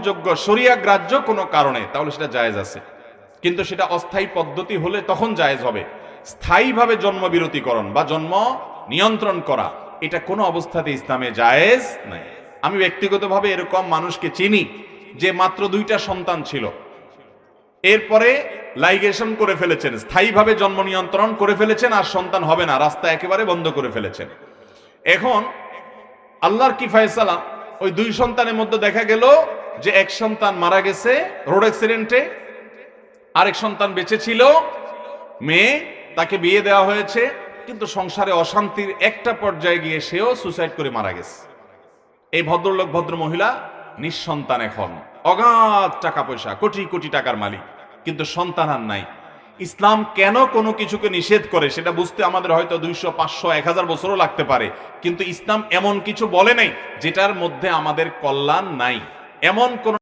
গ্রহণযোগ্য শরিয়া গ্রাহ্য কোনো কারণে, তাহলে সেটা জায়েজ আছে। কিন্তু সেটা অস্থায়ী পদ্ধতি হলে তখন জায়েজ হবে। স্থায়ীভাবে জন্মবিরতিকরণ বা জন্ম নিয়ন্ত্রণ করা, এটা কোনো অবস্থাতে ইসলামে জায়েজ নাই। আমি ব্যক্তিগতভাবে এরকম মানুষকে চিনি যে মাত্র 2টা সন্তান ছিল, এরপরে লাইগেশন করে ফেলেছেন, স্থায়ীভাবে জন্ম নিয়ন্ত্রণ করে ফেলেছেন, আর সন্তান হবে না, রাস্তা একেবারে বন্ধ করে ফেলেছেন। এখন আল্লাহর কি ফয়সালা, ওই 2 সন্তানের মধ্যে দেখা গেল যে এক সন্তান মারা গেছে রোড অ্যাক্সিডেন্টে, আরেক সন্তান বেঁচে ছিল, মেয়ে, তাকে বিয়ে দেওয়া হয়েছে, কিন্তু সংসারে অশান্তির একটা পর্যায়ে গিয়ে সেও সুসাইড করে মারা গেছে। এই ভদ্রলোক ভদ্র মহিলা নিঃসন্তান, এখন অগাধ টাকা পয়সা, কোটি কোটি টাকার মালিক, কিন্তু সন্তান আর নাই। ইসলাম কেন কোনো কিছুকে নিষেধ করে সেটা বুঝতে আমাদের হয়তো 200, 500, 1000 বছরও লাগতে পারে, কিন্তু ইসলাম এমন কিছু বলে নাই যেটার মধ্যে আমাদের কল্যাণ নাই। এমন কোন